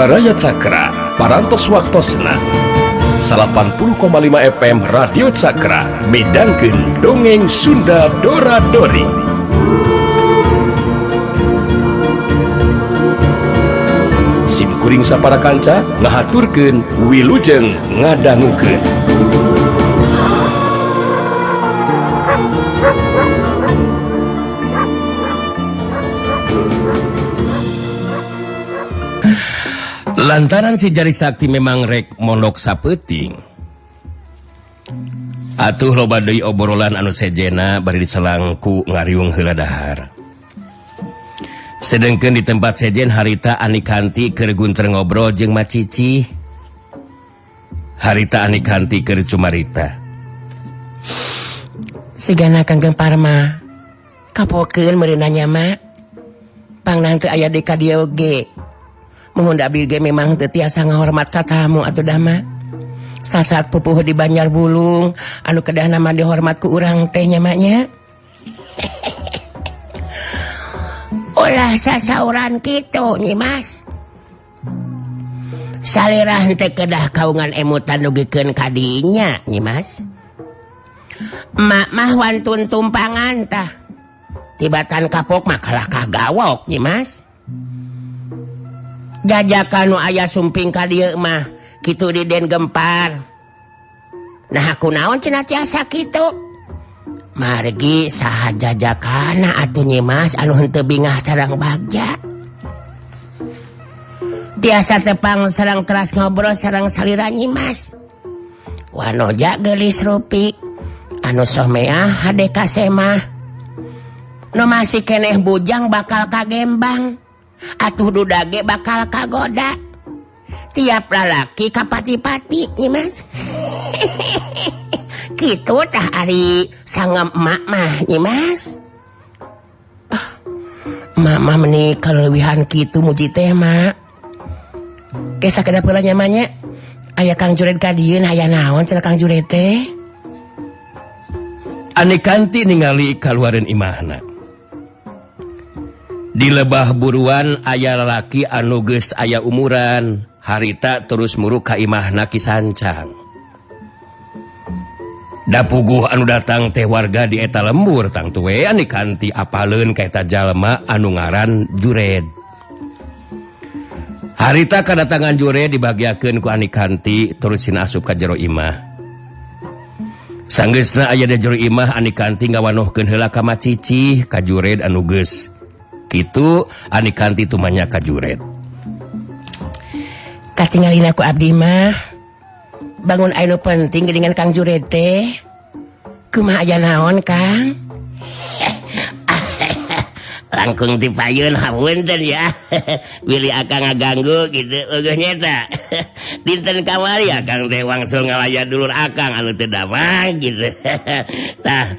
Jiwaraya Cakra parantos waktosna 80,5 FM Radio Cakra midangkeun dongeng Sunda Dora-Dori. Simkuring sapara kanca ngahaturkeun wilujeng ngadangukeun. Lantaran si Jari Sakti memang rek mondok sapeuting, atuh loba deui obrolan anu sejena bari diselang ku ngariung heula dahar. Sedengkeun di tempat sejen harita Anikanti keur gunter ngobrol jeung Macici. Harita Anikanti keur cumarita. Sigana Kanggeng Parma kapokeun meureunna nya mah. Pangnang teu aya di ka dieu oge. Muhun abdi ge memang teu tiasa ngahormat ka tamu atuh dah mah. Sasaat pupuh di Banjar Bulung anu kedah nama dihormat ku urang teh nya mah nya. Ulah sasauran kitu nyi Mas. Salirah teh kedah kaungan emutan nugikeun ka dinya nyi Mas. Mak mah wantun tumpangan tah. Tibatan kapok mah kalah kagawok nyi Mas. Jajakan nu aya sumping ka dieu mah kitu di Den Gempar. Nah aku naon cenah tiasa kitu. Margi saha jajakana atuh nyi Mas anu henteu bingah sareng bagja. Tiasa tepang sareng teras ngobrol sareng salira nyi Mas. Wanoja geulis rupi anu someah hade kasemah. Nu masih keneh bujang bakal kagembang. Atuh dudage bakal kagoda. Tiap lalaki kapati-pati nyi Mas. Kitu tah ari sangem emak mah nyi Mas. Emak mah meuni kaleuwihan kitu muji teh mak. Ge sakedap heula nya mah nya. Aya Kang Jured ka dieu aya naon cenah Kang Jured teh? Anikanti ningali kaluareun imahna. Di lebah buruan aya lalaki anu geus aya umuran. Harita terus muruk ka imahna Ki Sancang. Da puguh anu datang teh warga di eta lembur tang tuwe Anikanti apaleun ka eta jalma anu ngaran Jured. Harita kadatangan Jured dibagiakeun ku Anikanti terus sina asup ka jero imah. Sanggeusna aya di jero imah Anikanti ngawanohkeun heula ka Macici ka Jured anu geus kitu Anikanti tumanya ka Jured. Katingalin aku abdi mah. Bangun anu penting dengan Kang Jured teh. Kumaha aya naon Kang? Langkung ti payun hapunten ya. Willy akang ngaganggu gitu eueuh nyeta. Dinten kamari akang teh wangsul ngalaya dulur akang anu teu damang gitu. Tah,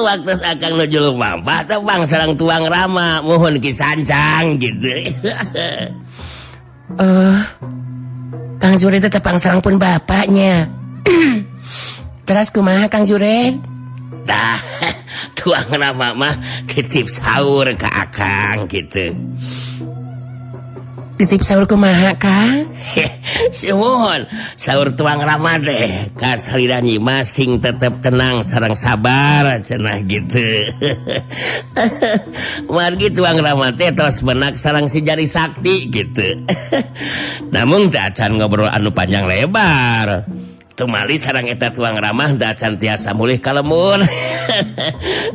waktu akang nuju lumampah teh bang sareng tuang rama mohon Ki Sancang gitu. Kang Jured teh pangsarang pun bapaknya. Terus kumaha Kang Jured? Tah, tuang rama mah titip sahur ka akang gitu. Titip sahur kumaha Kang? Suwun sahur tuang rama teh ka salira nyi Mas sing tetep tenang sareng sabar cenah gitu. Margi tuang rama teh tos benak sareng si Jari Sakti gitu. Namun teu acan ngobrol anu panjang lebar. Tumali sareng eta tuang ramah da acan tiasa mulih ka lembur.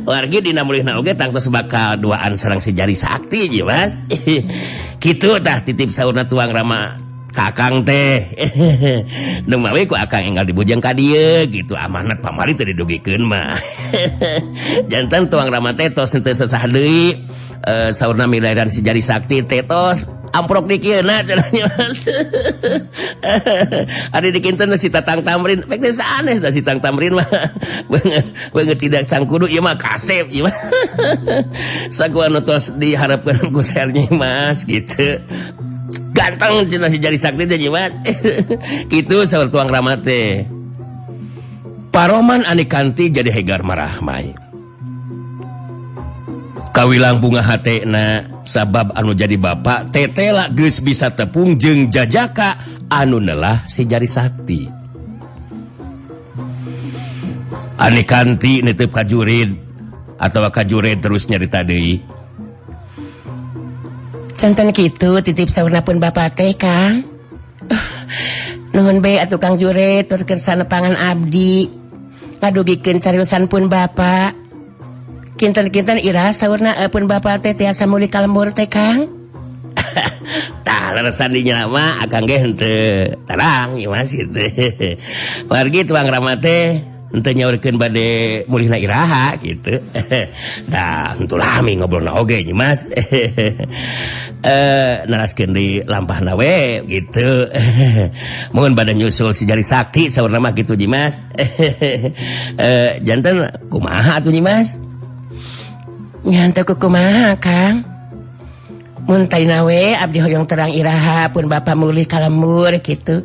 Wargi dina mulihna oge tangtos bakal duaan sareng si Jari Sakti ieu Mas. Kitu tah titip saurna tuang ramah ka akang teh. Nu mawi ku akang enggal dibujeng ka dieu gitu amanat pamali teu didugikeun mah. Janten tuang ramah teh tos henteu sesah deui. Saurna milairan si Jari Sakti teh tos amprok dikieuna cenah Mas. Ari dikinten si Tatang Tamrin pek teh sanes da si Tatang Tamrin mah. Beungeut tidak cangkudu ieu mah kasep ieu mah. Sakumaha anu tos diharapkeun ku Sernyi Mas gitu. Ganteng cenah si Jari Sakti teh Mas. Kitu saur tuang rama teh. Paroman Anikanti jadi hegar marah mai. kawilang bunga hatena sabab anu jadi bapak tetela geus bisa tepung jeung jajaka anu nelah si jari sakti. Ani kanti netep ka Jurid atawa ka Jurid terus nyarita deui. Canten kitu titip saurna pun bapak teh Kang. Nuhun be atuh Kang Jurid turkeun sanepangan abdi. Kadugikeun cariusan pun bapak. Kinten-kinten ira saurna pun bapak teh tiasa muli ka lembur teh Kang. Tah leresan di nyama akang ge henteu tarang ieu Mas kitu. Wargi tuang Rama teh henteu nyaurkeun bade mulihna iraha kitu. Dah henteu lami ngobrolna oge nya Mas. Naraskeun di lampahna we gitu. Mohon bade nyusul si jari sakti saurna mah kitu Ji Mas. Janten kumaha atuh Ji Mas? Nyanteu kumaha Kang? Mun taina we abdi hoyong terang iraha pun bapak mulih ka lembur kitu.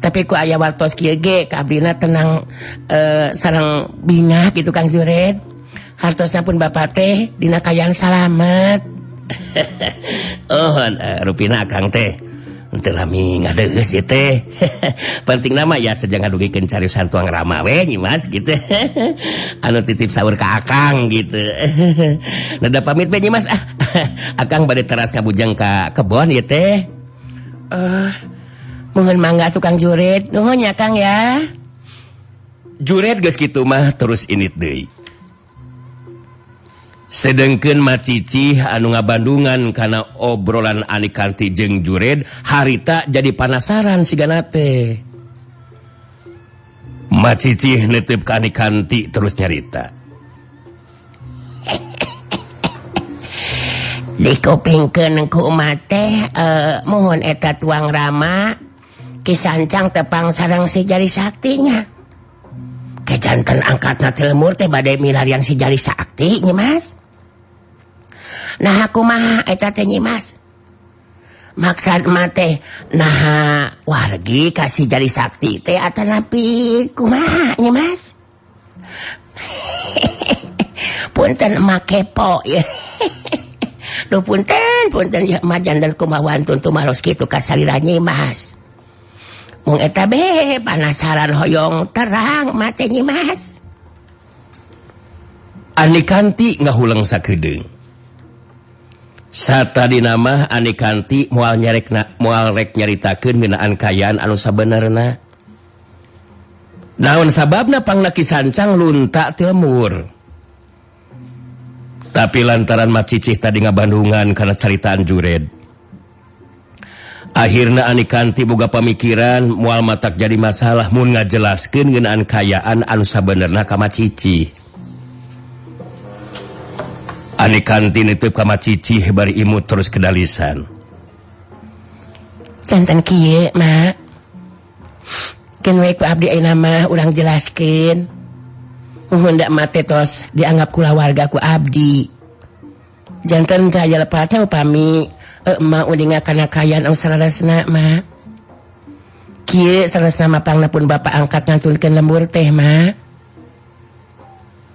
Tapi ku aya wartos kieu ge ka abdina tenang sareng bingah gitu Kang Jurid. Hartosna pun bapak teh dina kayaan salamet. Oh, rupina akang teh henteu lami ngadeus ieu teh. Penting nama ya sejang ngadugikeun cariusan tuang Rama we nya Mas gitu. Anu titip saur ka akang gitu. Nada pamit we nya Mas. Akang bade teras kabujang ka kebon ieu teh. Mohon mangga tukang Jurid. Nuhun ya Kang ya. Jurid geus kitu mah terus init deui. Sedengkeun Macici anu ngabandungan kana obrolan Ani Kanti jeung Jurid harita jadi panasaran sigana teh. Macici netep ka Ani Kanti terus nyarita. Dikupingkeun ku umat teh mohon eta tuang Rama kisancang tepang sareng si jari saktinya. Kejanten angkatna teh lemur teh bade milarian si jari sakti nya Mas. Nah kumaha eta teh nya Mas? Maksud mah teh nah wargi ka si jari sakti teh atanapi kumaha nya Mas? Punten emak kepo ya. Duh punten ya majan dan kumawan tuntu maros kitu kasalira nyi Mas. Mung eta be panasaran hoyong terang mate nyi Mas. Ani Kanti ngahulang sakedeung. Satadina mah Ani Kanti moal rek nyaritakeun ngeunaan kayaan anu sabenerna. Naon sababna pangna kisancang lunta teu lemur. Tapi lantaran Macicih tadi ngabandungan karena caritaan Jurid. Akhirna Ani Kanti boga pamikiran moal matak jadi masalah mun ngajelaskeun ngeunaan kayaan anu sabenerna ka Macicih. Ani Kanti netep ka Macicih bari imut terus kedalisan. Janten kieu mak. Keun we ku abdi ayeuna mah urang jelaskeun. Muhun da mate tos dianggap kula warga ku abdi. Janten teh aya lepatna upami emak uninga kana kayaan anu saresna mak. Kieu saresna mapangna pun bapak angkat ngantulkeun lembur teh mak.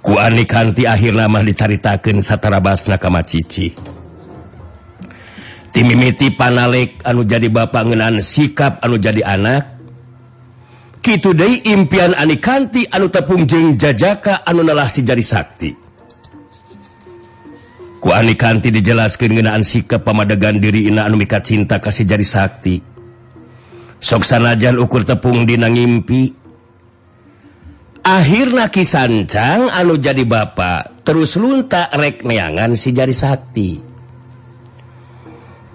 Ku Ani Kanti akhirna mah dicaritakeun satarabasna ka Macicih. Ti mimiti panalek anu jadi bapak ngeunaan sikap anu jadi anak. Kitu deui impian Ani Kanti anu tepung jeung jajaka anu nalah si jari sakti. Ku Ani Kanti dijelaskeun ngeunaan sikap pamadegan diriina anu mika cinta ka si jari sakti. Sok sanajan ukur tepung dina ngimpi. Akhirna kisancang anu jadi bapak terus lunta rek neangan si jari sakti.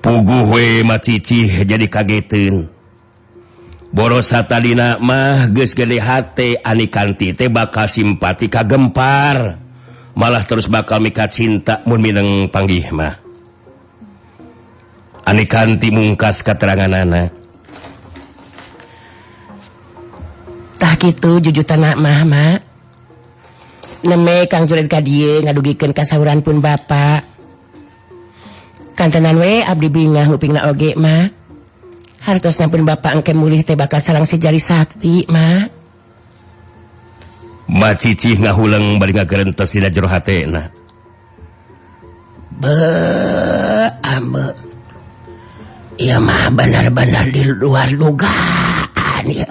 Puguh we Macicih jadi kageteun. Boros satadina mah geus gede hate Ani Kanti teh bakal simpati ka Gempar. Malah terus bakal mika cinta mun mineng panggih mah. Ani Kanti mungkas kateranganana. Tah kitu jujutan mah mak. Neme Kang Jurid ka dieu ngadugikeun kasauran pun bapak. Kantenan we abdi bingah upingna oge mak. Hartosna pun bapak engke mulih teh bakal sareng si jari sakti mak. Macicih ngahulang bari ngagerentos dina jero hatena. Iya mah benar-benar di luar dugaan ya.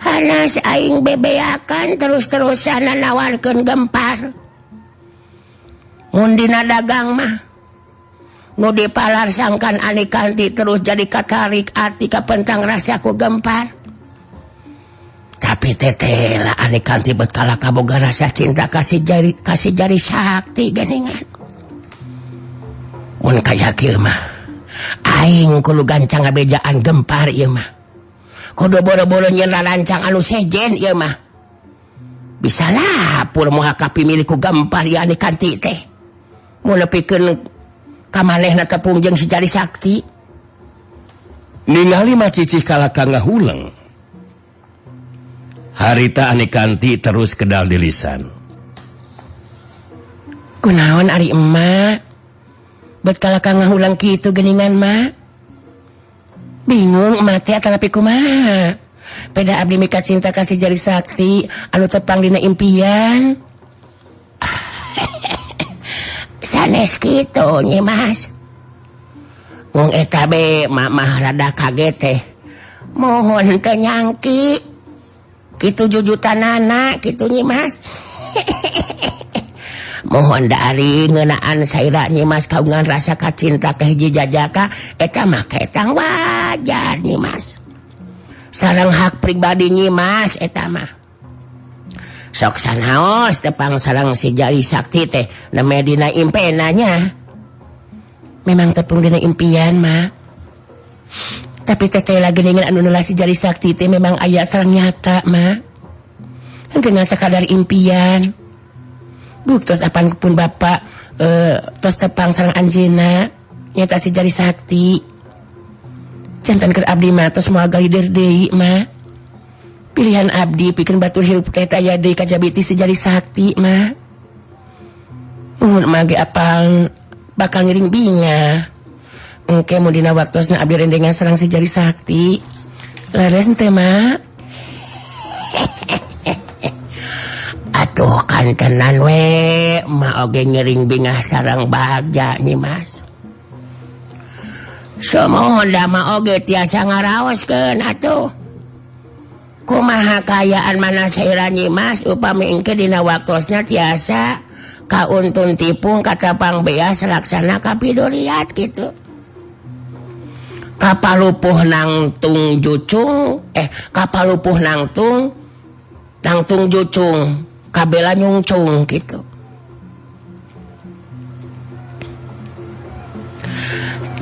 Hanas aing bebeakan terus-terusan nawarkeun Gempar. Mun dina dagang mah nu dipalarsangkan Ani Kanti terus jadi katarik ati ka pentang rasa ku Gempar. Tapi teteh lah Ani Kanti betkala kaboga rasa cinta kasih jari sakti geningan. Mun kaya kieu mah aing kudu gancang ngabejaan Gempar ieu mah. Kudu boro-boro nyeun rarancang anu sejen ieu mah. Bisa lapor moal kapimilih ku Gempar ieu Ani Kanti teh. Mun nepikeun ka manehna tepung jeung si jari sakti. Ningali macicih kalakang ngahuleng. Harita Ani Kanti terus kedal di lisan. Kunaon ari emak? Bet kalakang ngahulang kitu geningan mak. Bingung emak teh atanapi kumaha. Peda abdi mika cinta kasih jari sakti anu tepang dina impian. Sanes kitu nya Mas. Wong eta be mah rada kaget teh. Mohon teu nyangki. Kitu jujutanana kitu nya Mas. Mohon dari ngeunaan saira Nyimas kagungan rasa kacinta ka hiji jajaka eta mah ketang wajar Nyimas. Sareng hak pribadi Nyimas eta mah. Sok sanaos tepang sareng si jari sakti teh neme dina impenanya. Memang tepung dina impian mah. Tapi teteh lagi dengan anu nula si jari sakti teh memang aya sareng nyata mah. Henteu sakadar impian. Buktos apan pun bapak tos tepang sareng anjeunna nyata si jari sakti. Jantan keur abdi mah tos moal galidir deui mah. Pilihan abdi pikeun batur hirup teh aya deui kajabiti si jari sakti mah. Mun mah ge apal bakal ngiring binga. Engke mun dina waktosna abdi rendengan sareng si jari sakti. Leres teh mah. Atuh kan tenan we mah oge ngering bingah sareng bagja Nyimas. Samohon da mah oge tiasa ngaraoskeun atuh. Kumaha kayaan mana saira Nyimas upami engke dina waktosna tiasa kauntun tipung katapang beas laksana kapidoriat kitu. Kapalupuh nangtung jucung kapalupuh nangtung jucung kabela nyungcung gitu.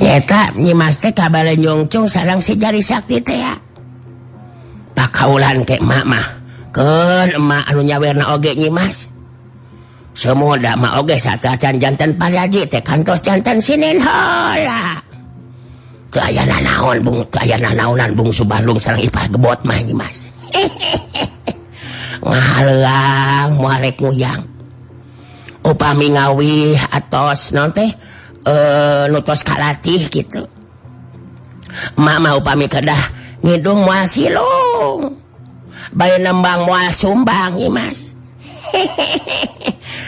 Nyata Nyimas teh kabela nyungcung sareng si jari sakti teh ya. Pakaulan ke emak mah. Keun emak anu nyawerna oge Nyimas. Semoda mah oge satacan janten pariaji teh kantos janten sinin heula. Teu aya nanaon bungsu Bandung sareng ipah gebot mah Nyimas. Ngahalang muarek nguyang upami ngawih atos non teh nutos kalatih gitu. Emak mah upami kedah ngidung moal silung bae nembang moal sumbang Nyimas.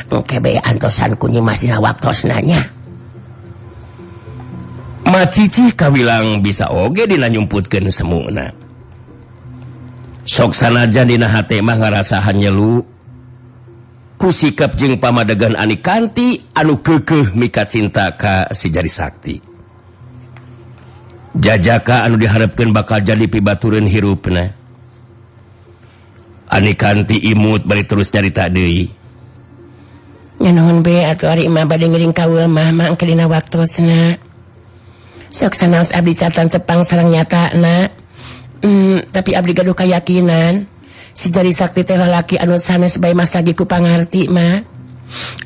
Engke bae antosan ku Nyimas dina waktosna nya. Macicih kawilang bisa oge dina nyumputkeun semuna. Sok sanajan dina hate mah ngarasahan nyelu ku sikap jeung pamadegan Ani Kanti anu keukeuh mika cinta ka si jari sakti. Jajaka anu diharepkeun bakal jadi pibatureun hirupna. Ani Kanti imut bari terus nyarita deui. Nya nuhun be atuh ari imah bade ngiring kaula mah engke dina waktosna. Sok sanaos abdi catan cepang sareng nyatana. Tapi abdi gaduh kayakinan si jari sakti teh lalaki anu sanes bae masagi ku pangarti mah.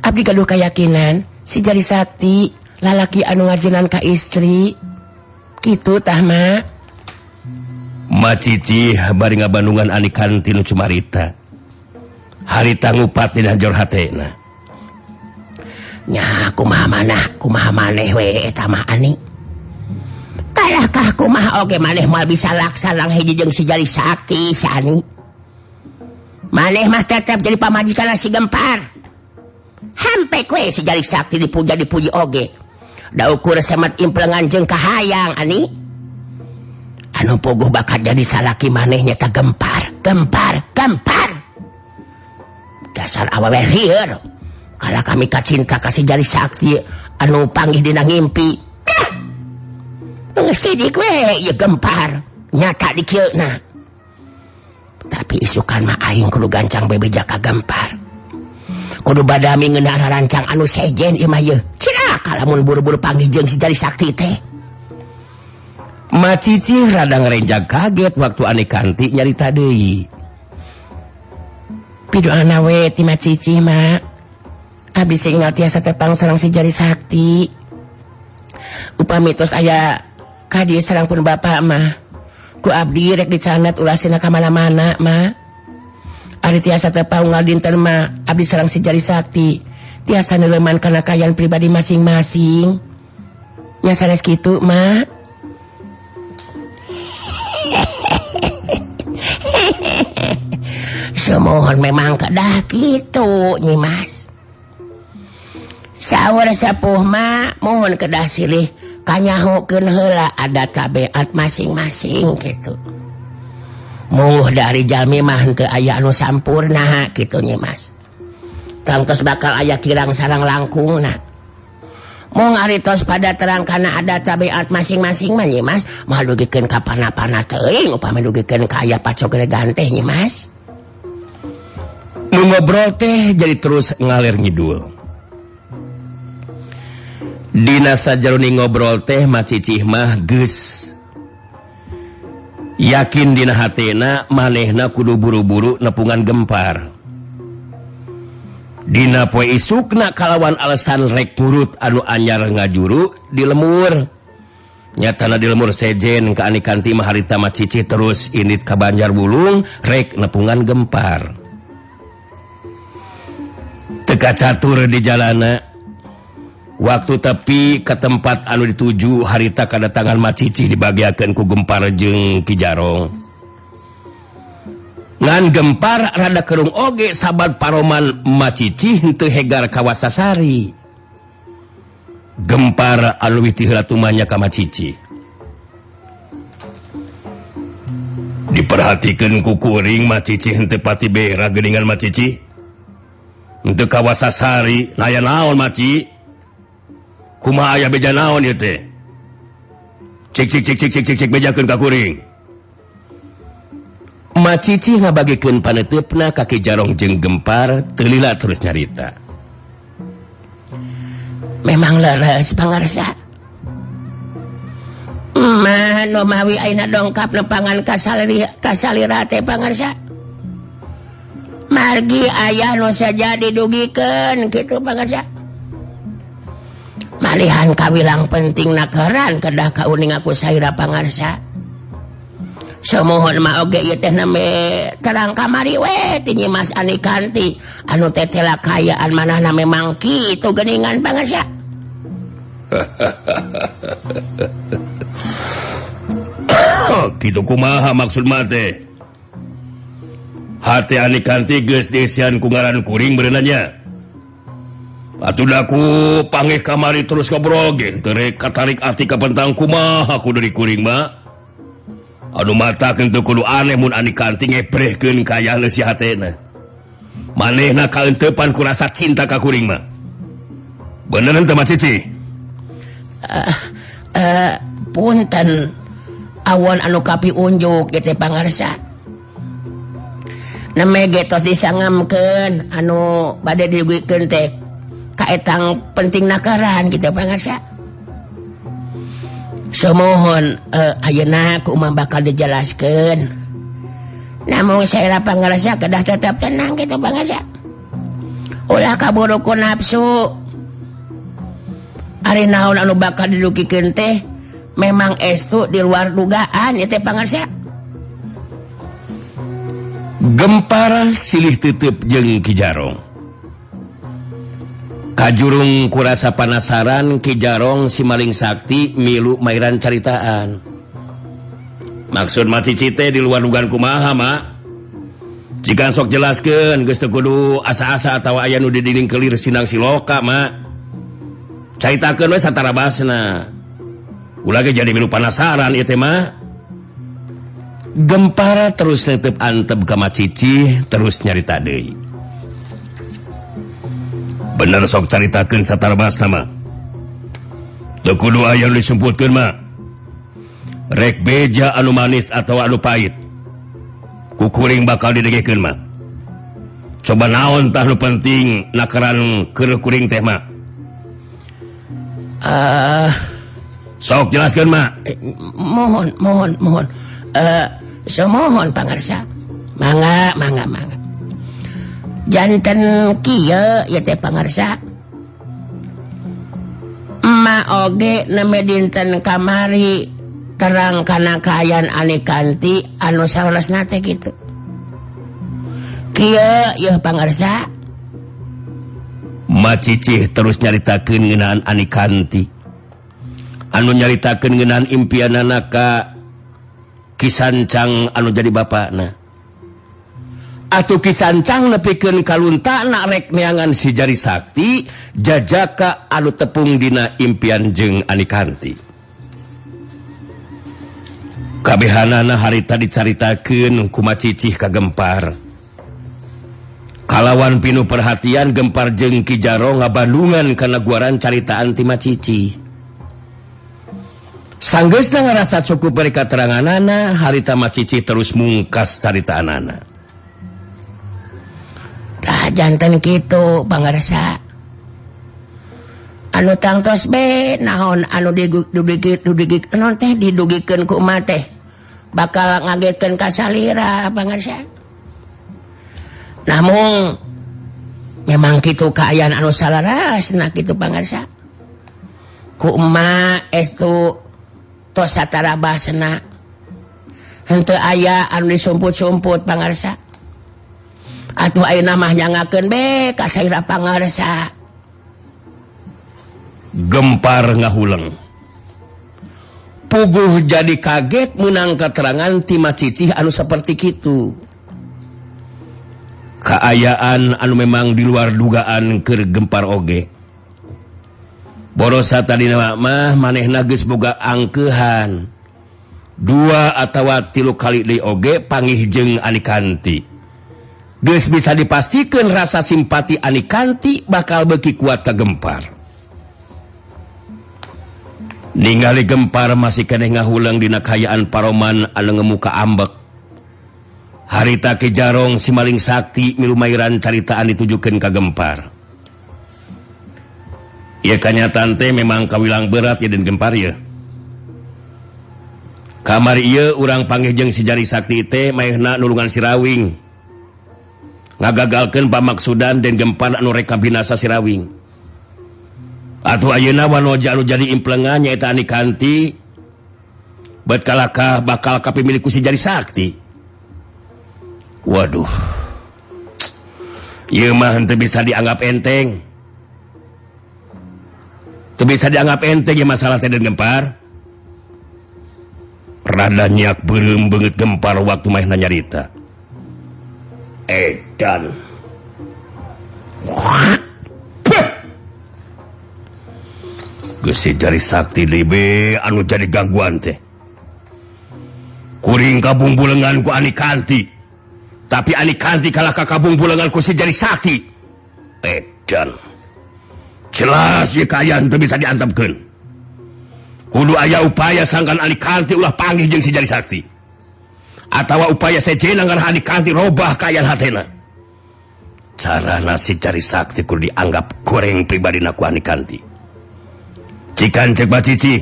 Abdi gaduh kayakinan si jari sakti lalaki anu ngajenan ka istri kitu tah mah. Macicih bari ngabandungan Ani Kanti nu cumarita. Harita ngupat dina jor hatena. Nya kumaha maneh we eta mah Ani. Tayakah kumaha oge maneh moal bisa laksana hiji jeung si jari sakti sani. Maneh mah tetep jadi pamajikanna si Gempar. Hampe kue si Jari Sakti dipuji oge. Da ukur semet implengan jeung kahayang ani. Anu puguh bakat jadi salaki maneh nyata Gempar. Dasar awewe lieur. Kala kami kacinta kasih Jari Sakti anu panggih dina ngimpi. Ngesidik we ya Gempar. Nyata di kieuna. Tapi isukan mah aing kudu gancang bebeja ka Gempar. Kudu badami ngeunah rancang anu sejen ieu mah yeuh. Cilaka lamun buru-buru panggih jeung si Jari Sakti teh. Mak Cici rada ngarenjag kaget waktu Ani Kanti nyarita deui. Pidoana we ti Mak Cici mak. Abdi seingat tiasa tepang sareng si Jari Sakti. Upami tos aya ka dieu sareng pun bapak mah. Ku abdi rek dicanet ulasina ka mana-mana mah. Ari tiasa tepaungal dinten mah abdi sareng si Jari Sakti tiasa neuleman kana kayan pribadi masing-masing. Nya sanes kitu mah. Semohon memang kedah kitu Nyi Mas. Saur sepuh mah mohon kedah silih kanyahokeun heula adat tabeat masing-masing kitu. Muh dari jalmi mah henteu aya anu sampurna kitu Nyi Mas. Tangtos bakal aya kirang sareng langkungna. Mung ari tos pada terang kana adat tabiat masing-masing mah Nyi Mas, mah dugikeun ka pana-pana teuing upami dugikeun ka aya pacok gelegan teh Nyi Mas. Nu ngobrol teh jadi terus ngalir ngidul. Dina sajaruni ngobrol teh Mak Cici mah geus yakin dina hatena manehna kudu buru-buru nepungan Gempar. Dina poe isukna kalawan alasan rek nurut anu anyar ngajuru di lemur. Nyatana di lemur sejen ka Ani Kanti mah harita Mak Cici terus indit ka Banjarbulung rek nepungan Gempar. Teka catur di jalana. Waktu tepi ke tempat anu dituju harita kadatangan Mak Cici dibagiakeun ku Gempar jeung Ki Jarong. Ngan Gempar rada kerung oge sabad paroman Mak Cici henteu hegar ka Wasasari. Gempar anu witih heula tumanya ka Mak Cici. Diperhatikeun ku kuring Mak Cici henteu pati bera geuningan Mak Cici. Henteu ka Wasasari, aya naon Mak Cici? Kumaha aya beja naon ieu teh? Cek bejakeun ka kuring. Mak Cici ngabagikeun paneteupna ka Ki Jarong jeung Gempar teu lila terus nyarita. Memang leres pangarsa. Mano mawi aina dongkap nepangan kasalira teh pangarsa. Margi aya nu saja didugikeun kitu pangarsa. Malihan kawilang penting nakaran kedah kauning aku saira pangarsa. Semohon mah oge ieu teh name terang kamari we ti Nyi Mas Ani Kanti anu teh tela kayaan manahna memang kitu geuningan pangarsa. Kitu kumaha maksud mah teh? Hati Ani Kanti geus desian ku ngaran kuring beunana nya. Atuh daku panggih kamari terus ngobrol ge teu rek katarik ati ka pentang kumaha kudu di kuring mah. Anu matakeun teu kudu aneh mun Ani Kanti ngeprehkeun kayana si hatena. Manehna kaenteupan ku rasa cinta ka kuring mah. Bener teu Mak Cici? Punten awon anu kapi unjuk ge teh pangarsa. Neme ge tos disangamkeun anu bade diguykeun teh kaetang penting nakaran gitu pangarsa. Semohon ayeuna ku umah bakal dijelaskeun. Namun saira pangarsa kedah tetap tenang gitu pangarsa. Ulah kaburu ku nafsu. Ari naon anu bakal didugikeun teh memang estu di luar dugaan ieu teh pangarsa. Gempar silih teuteub jeung Ki Jarong. Kajurung kurasa panasaran Ki Jarong si maling sakti milu mairan caritaan. Maksud Mak Cici teh di luar dugaan kumaha Mak? jika sok jelaskan geus teu kudu asa-asa atawa aya nu di dinding kelir sinang siloka mak caritakeun we satara basna ulah ge jadi milu penasaran ieu teh mah. Gempar terus netep antep ka Macici terus nyarita deui. Bener sok caritakeun satara basna mah teu kudu aya nu disumputkeun mah rek beja anu manis atau anu pahit kukuring bakal didegekeun mah. Coba naon tah nu penting nakaran keur kuring teh mah? Sok jelaskeun mah. Mohon. Semohon pangarsa. Mangga. Janten kieu ieu teh pangarsa. Ma oge neme dinten kamari terang kana kaayaan Anikanti anu salesna teh kitu. Kieu yeuh pangarsa. Macici terus nyaritakeun ngeunaan Anikanti. Anu nyaritakeun ngeunaan impianana ka Kisancang anu jadi bapakna. Atuh Kisancang nepikeun kaluntana rek neangan si Jari Sakti jajaka anu tepung dina impian jeung Anikanti. Kabehanana harita dicaritakeun ku Macici ka Gempar. Kalawan pinu perhatian Gempar jeung Ki Jaro ngabandungan kana guaran caritaan ti Macici. Sanggeusna ngarasa cukup beri kateranganana, harita Macici terus mungkas caritaanana. Tah janten kitu pangarsa. Anu tangtos be naon anu didugikeun ku emak teh bakal ngagetkeun ka salira pangarsa. Namun memang kitu kaayaan anu salarasna kitu pangarsa. Ku emak estu tos satara basna. Henteu aya anu disumput-sumput pangarsa. Atuh ayeuna mah nyangakeun be ka saira pangarsa. Gempar ngahuleng. Puguh jadi kaget menang keterangan ti Macici anu seperti kitu. Kaayaan anu memang di luar dugaan keur Gempar oge. Boros satadina mah manehna geus boga angkeuhan 2 atawa 3 kali deui oge panggih jeung Anikanti. Geus bisa dipastikeun rasa simpati Anikanti bakal beuki kuat ka Gempar. Ningali Gempar masih keneh ngahuleng dina kaayaan paroman anu ngemuka ambek. Harita Ki Jarong si Maling Sakti milumairan caritaan ditujukeun ka Gempar. Ieu kanyataan teh memang kawilang berat ya den Gempar ya. Kamari ieu urang panggih jeung si Jari Sakti teh maehna nulungan si Rawing. Ngagagalkeun pamaksudan den Gempar anu rek kabinasa si Rawing. Atuh ayeuna wanoja anu jadi implengan nyaeta Anikanti bet kalakah bakal kapimilih ku si Jari Sakti. Waduh. Ieu mah henteu bisa dianggap enteng. Teu bisa dianggap enteng ya masalah teh den Gempar. Rada nyak beureum beungeut Gempar waktu maehna nyarita. Edan. Geus si Jari Sakti deui anu jadi gangguan teh. Kuring kabungbulengan ku Anikanti. Tapi Anikanti kalah ka kabungbulengan ku si Jari Sakti. Edan. Jelas ye kaayaan teu bisa diantepkeun. Kudu aya upaya sangkan Anikanti ulah panggih jeung si Jari Sakti. Atawa upaya sejena ngarah Anikanti robah kaayaan hatena. Carana si Jari Sakti kudu dianggap goreng pribadina ku Anikanti. Cikan cek Macici,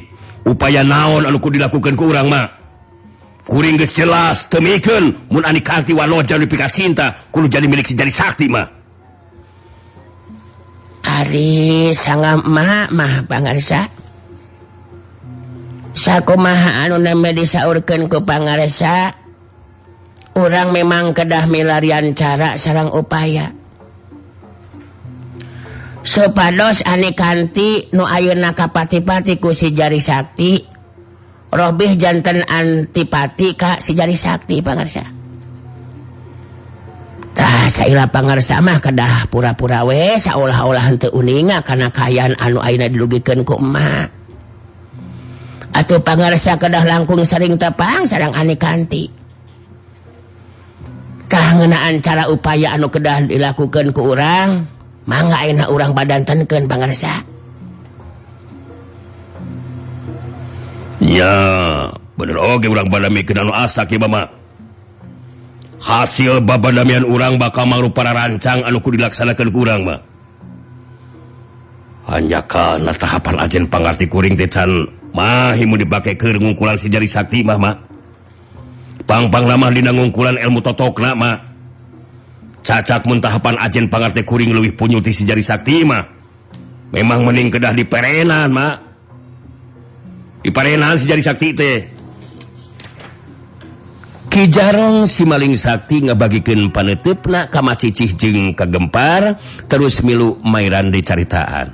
upaya naon anu kudu dilakukeun ku urang mah. Kuring geus jelas teu mikeun mun Anikanti wanoja dipikat cinta kudu jadi milik si Jari Sakti mah. Ari sangga mah pangarsa. Sakumaha anu neme disaurkeun ku pangarsa, urang memang kedah milarian cara sareng upaya. Supados Anikanti nu ayeuna kapati-pati ku si Jari Sakti, robih janten antipati ka si Jari Sakti pangarsa. saira pangarsa mah kedah pura-pura we saolah-olah henteu uninga kana kaayaan anu ayeuna dilugikeun ku emak. Atuh pangarsa kedah langkung sering tepang sareng Ani Kanti. Tah ngeunaan cara upaya anu kedah dilakukeun ku urang, mangga ayeuna urang badantenkeun pangarsa. Ya, bener oge urang badamikeun anu asa kieu mah. Hasil babadamian urang bakal mangrupa rancang anu kudu dilaksanakeun ku urang mah. Hanyakan tahapan ajen pangarti kuring teh can mah himu dipake keur ngungkulan si Jari Sakti mah. Pang-pang mah dina ngungkulan ilmu totokna mah. Cacak mun tahapan ajen pangarti kuring leuwih punyu ti si Jari Sakti mah. Memang mending kedah diperenan mah. Diparenan si Jari Sakti teh. Ki Jarong si Maling Sakti ngabagikeun paneutupna ka Macicih jeung ka Gempar terus milu mairan dicaritaan.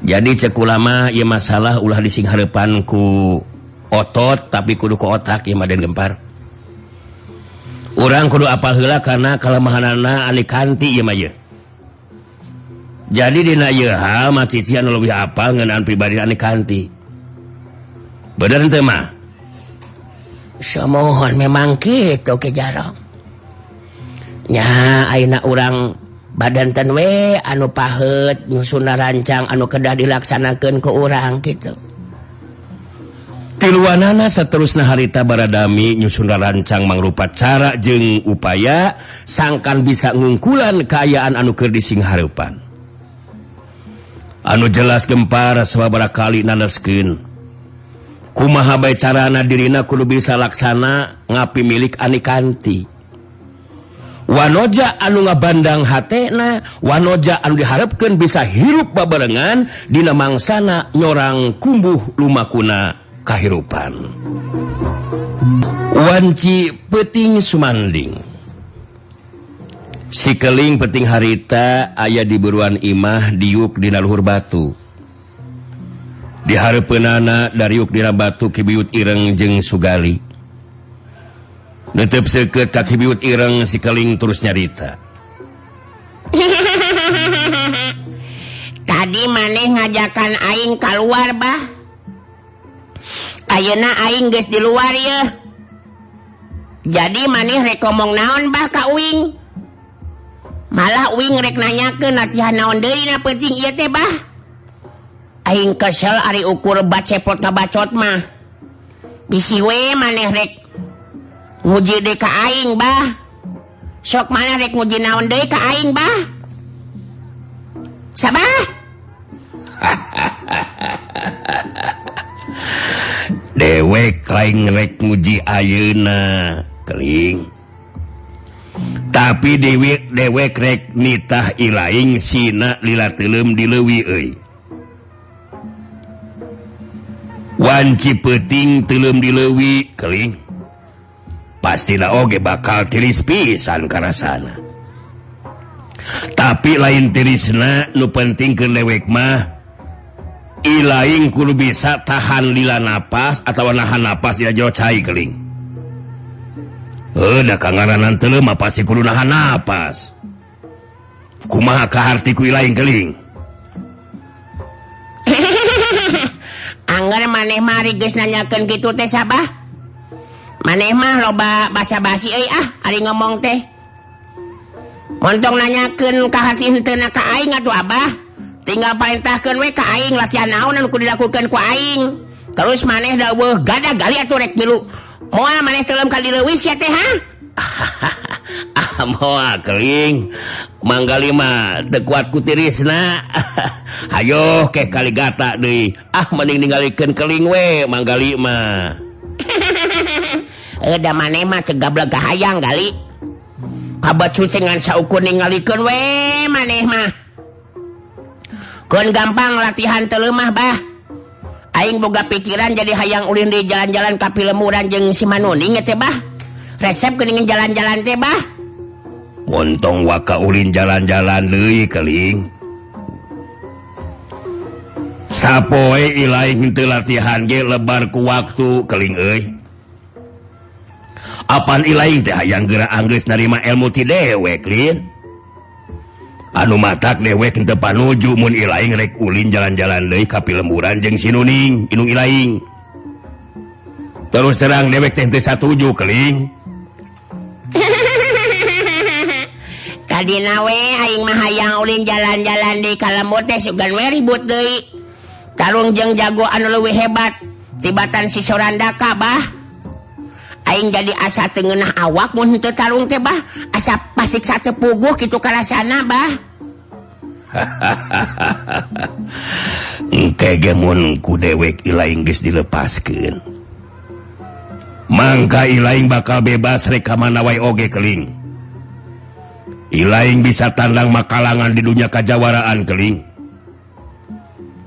Jadi cek ulama ieu masalah ulah disinghareupan ku otot tapi kudu ku otak ieu mah Den Gempar. Urang kudu apal heula kana kalemahanna Ani Kanti ieu mah ye. Jadi dina ieu hal Macicih anu leuwih apal ngeunaan pribadi Ani Kanti. Bener teu mah? Samohon memang kitu Ki Jarong. Nya ayeuna urang badanten we anu paheut nyusun rancang anu kedah dilaksanakeun ku urang kitu. Tiluanana saterusna harita baradami nyusun rancang mangrupa cara jeung upaya sangkan bisa ngungkulan kaayaan anu keur disinghareupan. Anu jelas Gempar sababaraha kali naneskeun kumaha bae carana dirina kudu bisa laksana ngapi milik Ani Kanti. Wanoja anu ngabandang hatena, wanoja anu diharapkeun bisa hirup babarengan dina mangsana nyorang kumbuh lumakuna kahirupan. Wanci peuting sumanding. Sikeling peuting harita aya di buruan imah diuk dina luhur batu. Di hareupeunana dariuk dina batu Kibiut Ireng jeung Sugali. Neuteub seukeut ka Kibiut Ireng sikeling terus nyarita. Tadi maneh ngajakan aing kaluar bah. Ayeuna aing geus di luar ye. Jadi maneh rek ngomong naon bah ka Uing? Malah Uing rek nanyakeun latihan naon deui na peuting ieu teh bah. Aing kesel ari ukur bacepot ngabacot mah. Bisi we maneh rek nguji deui ka aing bah. Sok maneh rek nguji naon deui ka aing bah. Sabah? Dewek lain rek nguji ayeuna, keling. Tapi dewek rek nitah ilaing sina lila teuleum di leuwih euy. Wanci peuting teuleum di leuwih keling. Pastina oge bakal tiris pisan karasana. Tapi lain tirisna nu penting keur dewek mah ilaing kudu bisa tahan lila napas atawa nahan napas ya jero cai keling. Da kangaranan teuleum mah pasti kudu nahan napas. Kumaha kaharti ku ilaing keling? Angger maneh mari geus nanyakeun kitu teh sabah? Maneh mah loba basa-basi euy ari ngomong teh. Montong nanyakeun ka hati heuteuna ka aing atuh Abah. Tinggal parentahkeun we ka aing latihan naon anu kudu dilakukeun ku aing. Terus maneh daweuh gadah gali atuh rek milu. Moal maneh teuleum ka dileuwih sia teh ha? Moal keling. Manggali mah teu kuat ku tirisna. Hayo ke kaligata deui. Mending ningalikeun keling we manggali mah. Da maneh mah teu gableg hayang gali. Kabacu cengan saukur ningalikeun we maneh mah. Keun gampang latihan teuleum mah bah. Aing boga pikiran jadi hayang ulin di jalan-jalan ka Pilemuran jeung si Manuning teh bah. Resep geuning jalan-jalan teh bah. Montong waka ulin jalan-jalan deui keling. Sapoe ilaing teu latihan ge lebar ku waktu keling euy. apaan ilaing teh hayang geura anggeus narima ilmu ti dewek lin anu matak dewek teu panuju mun ilaing rek ulin jalan-jalan deui ka pilemburan jeung sinuning inung ilaing terus terang dewek teh teu satuju keling kadina we aing mah hayang ulin jalan-jalan di kalembur teh sugan we ribut deui tarung jeung jago anu leuwih hebat tibatan si Sorandaka bah aing jadi asa teu ngeunah awak mun henteu tarung teh bah asa pasiksa teu puguh kitu karasana bah engke ge mun ku dewek ilaing geus dilepaskeun mangka ilaing bakal bebas rek ka mana wae oge keling ilaing bisa tandang makalangan di dunia kajawaraan keling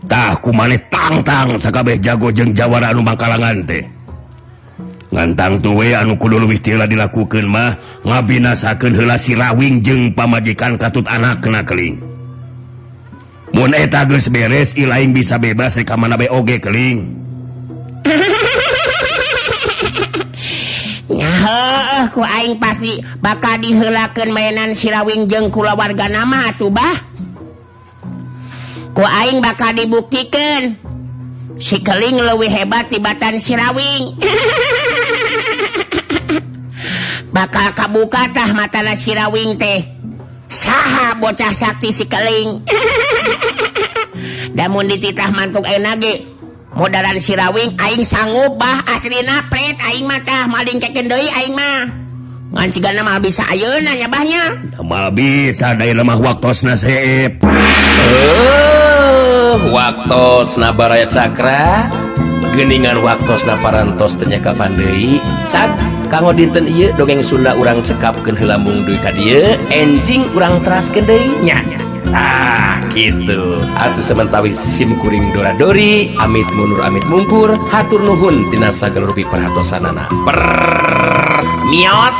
tah kumaneh tangtang sakabeh jago jeung jawara anu makalangan teh ngantang tuwe anu kudu leuwih tila dilakukeun mah ngabinasakeun heula si Rawing jeung pamajikan katut anakna keling mun eta geus beres ilaing bisa bebas rek ka mana bae oge keling heuh ku aing pasti bakal diheulakeun mainan si Rawing jeung kulawargana mah atuh bah ku aing bakal dibuktikeun si keling leuwih hebat tibatan si Rawing bakal kabuka tah matana si Rawing teh saha bocah sakti si keling da mun dititah mantuk ayeuna ge modalan si Rawing aing sanggup bah aslina pret aing mah tah maling kekeun deui aing mah ngan cigana mah bisa ayeuna nya bahnya mal bisa daerah mah waktosna seep waktosna baraya cakra geuningan waktosna parantos teu nya kapan deui cak kanggo dinten ieu dongeng Sunda urang cekapkeun heula mung duy ka dieu enjing urang teraskeun deui nya tah kitu atuh sementawis sim kuring dora-dori amit mundur amit mungkur hatur nuhun tina sagala rupi perhatosanana mios